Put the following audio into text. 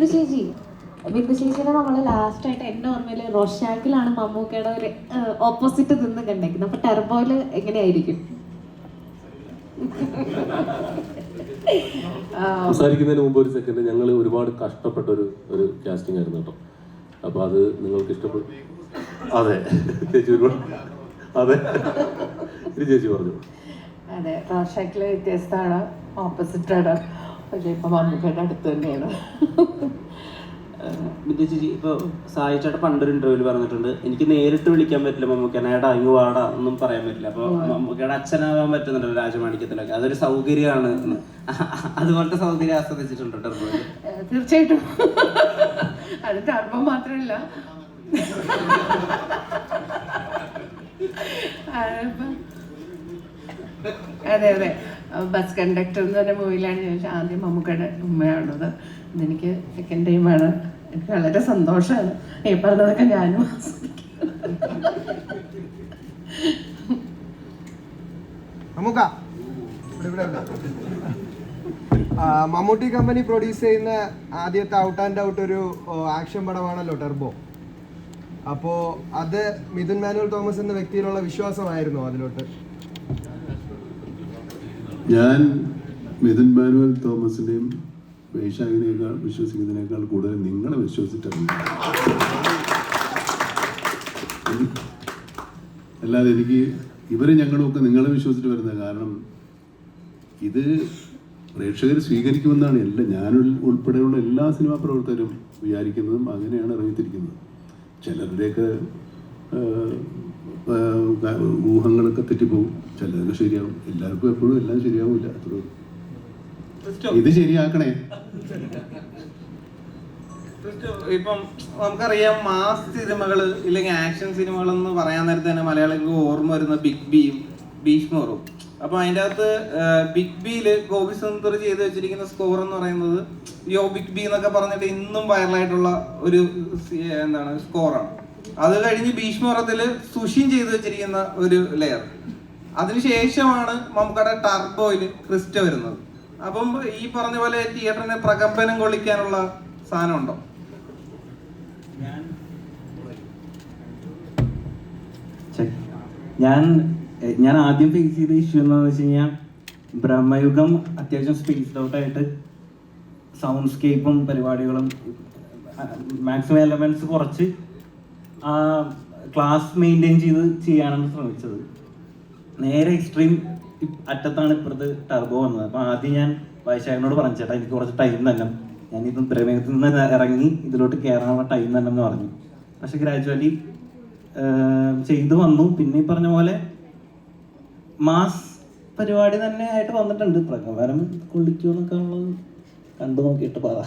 ബിന്ദു ചേച്ചിനെ നമ്മൾ ലാസ്റ്റ് ആയിട്ട് എന്റെ ഓർമ്മയില് റോഷാക്കിലാണ് മമ്മൂക്കയുടെ ഒരു ഓപ്പോസിറ്റ് നിന്ന് കണ്ടേക്കുന്നത്. അപ്പൊ ടെർബോയില് എങ്ങനെയായിരിക്കും? സംസാരിക്കുന്നതിന് മുമ്പ് ഒരു സെക്കൻഡ്, ഞങ്ങൾ ഒരുപാട് കഷ്ടപ്പെട്ട ഒരു കാസ്റ്റിംഗ് ആയിരുന്നു കേട്ടോ. അപ്പൊ അത് നിങ്ങൾക്ക് ഇഷ്ടപ്പെട്ടു? അതെ ചേച്ചി ഒരുപാട്, അതെ ചേച്ചി പറഞ്ഞു. അതെ, റോഷാക്കിലെ വ്യത്യസ്തമാണ്, ഓപ്പോസിറ്റാണ്. പക്ഷേ ഇപ്പൊ മമ്മൂക്കയുടെ അടുത്ത് തന്നെയാണ്. ബിന്ദു ചേച്ചി, ഇപ്പോൾ സായി ചേട്ടൻ പണ്ടൊരു ഇന്റർവ്യൂവിൽ പറഞ്ഞിട്ടുണ്ട്, എനിക്ക് നേരിട്ട് വിളിക്കാൻ പറ്റില്ല മമ്മൂക്കനെ, ഏടാ ഇങ്ങ് വാടാ ഒന്നും പറയാൻ പറ്റില്ല. അപ്പോൾ മമ്മൂക്കയുടെ അച്ഛനാവാൻ പറ്റുന്നുണ്ടല്ലോ രാജമാണിക്യത്തിലൊക്കെ, അതൊരു സൗകര്യമാണ്. അതുപോലത്തെ സൗകര്യം ആസ്വദിച്ചിട്ടുണ്ടോ ടെർബോയിൽ? തീർച്ചയായിട്ടും. അത് ടെർബോ മാത്രമല്ല, അതെ അതെ, ബസ് കണ്ടക്ടർ എന്ന് പറഞ്ഞ മൂവിയിലാണ് ചോദിച്ചാൽ ആദ്യം മമ്മൂക്കയുടെ ഉമ്മയാണത്. ഇതെനിക്ക് സെക്കൻഡ് ടൈമാണ്. എനിക്ക് വളരെ സന്തോഷമാണ്. ഈ പറഞ്ഞതൊക്കെ ഞാനും മമ്മൂട്ടി കമ്പനി പ്രൊഡ്യൂസ് ചെയ്യുന്ന ആദ്യത്തെ ഔട്ട് ആൻഡ് ഔട്ട് ഒരു ആക്ഷൻ പടമാണല്ലോ ടെർബോ. അപ്പോൾ അത് മിഥുൻ മാനുവൽ തോമസ് എന്ന വ്യക്തിയിലുള്ള വിശ്വാസമായിരുന്നു അതിലോട്ട്? ഞാൻ മിഥുൻ മാനുവൽ തോമസിനെയും വൈശാഖിനേക്കാൾ വിശ്വസിക്കുന്നതിനേക്കാൾ കൂടുതൽ നിങ്ങളെ വിശ്വസിച്ചിട്ടുണ്ട്. അല്ലാതെ എനിക്ക് ഇവരെ ഞങ്ങളുമൊക്കെ നിങ്ങളെ വിശ്വസിച്ചിട്ട് വരുന്നത്. കാരണം ഇത് പ്രേക്ഷകർ സ്വീകരിക്കുമെന്നാണ് ഞാൻ ഉൾപ്പെടെയുള്ള എല്ലാ സിനിമാ പ്രവർത്തകരും വിചാരിക്കുന്നതും അങ്ങനെയാണ് ഇറങ്ങിത്തിരിക്കുന്നത്. ചിലരുടെയൊക്കെ ഊഹങ്ങളൊക്കെ തെറ്റിപ്പോവും, ചിലതൊക്കെ ശരിയാവും. എല്ലാവർക്കും എപ്പോഴും എല്ലാം ശരിയാവില്ല. അത്ര ഇത് ശരിയാക്കണേ. ഇപ്പം നമുക്കറിയാം, മാസ് സിനിമകൾ ഇല്ലെങ്കിൽ ആക്ഷൻ സിനിമകൾ എന്ന് പറയാൻ നേരത്തെ തന്നെ മലയാളികൾക്ക് ഓർമ്മ വരുന്ന ബിഗ് ബിയും ഭീഷ്മറും. അപ്പൊ അതിൻ്റെ അകത്ത് ബിഗ് ബിയില് ഗോപി സുന്ദർ ചെയ്ത് വെച്ചിരിക്കുന്ന സ്കോർ എന്ന് പറയുന്നത് യോ ബിഗ് ബി എന്നൊക്കെ പറഞ്ഞിട്ട് ഇന്നും വൈറലായിട്ടുള്ള ഒരു സ്കോറാണ്. അത് കഴിഞ്ഞ് ഭീഷ്മറത്തില് സുഷിൻ ചെയ്ത് വെച്ചിരിക്കുന്ന ഒരു ലെയർ. അതിനുശേഷമാണ് നമുക്കടെ ടർബോയില് ക്രിസ്റ്റ വരുന്നത്. അപ്പം ഈ പറഞ്ഞ പോലെ തിയേറ്ററിനെ പ്രകമ്പനം കൊള്ളിക്കാനുള്ള സാധനം ഉണ്ടോ? ഞാൻ ആദ്യം ഫേസ് ചെയ്ത ഇഷ്യൂ എന്താണെന്ന് വെച്ച് കഴിഞ്ഞാൽ, ബ്രഹ്മയുഗം അത്യാവശ്യം സ്പേസ്ഡ് ഔട്ട് ആയിട്ട് സൗണ്ട് സ്കേപ്പും പരിപാടികളും മാക്സിമം എലമെന്റ്സ് കുറച്ച് ക്ലാസ് മെയിൻറ്റെയിൻ ചെയ്ത് ചെയ്യാനാണ് ശ്രമിച്ചത്. നേരെ എക്സ്ട്രീം അറ്റത്താണ് ഇപ്പുറത്ത് ടർബോ വന്നത്. അപ്പോൾ ആദ്യം ഞാൻ വൈശാഖിനോട് പറഞ്ഞു, ചേട്ടാ എനിക്ക് കുറച്ച് ടൈം തന്നെ, ഞാനിത് പ്രമേയത്തിൽ നിന്ന് ഇറങ്ങി ഇതിലോട്ട് കയറാനുള്ള ടൈം തന്നെ എന്ന് പറഞ്ഞു. പക്ഷെ ഗ്രാജുവലി ചെയ്തു വന്നു. പിന്നെ ഈ പറഞ്ഞ പോലെ മാസ് പരിപാടി തന്നെ ആയിട്ട് വന്നിട്ടുണ്ട്. പ്രകാരം കൊള്ളിക്കുമെന്നൊക്കെ ഉള്ളത് കണ്ടു നോക്കിയിട്ട് പറ.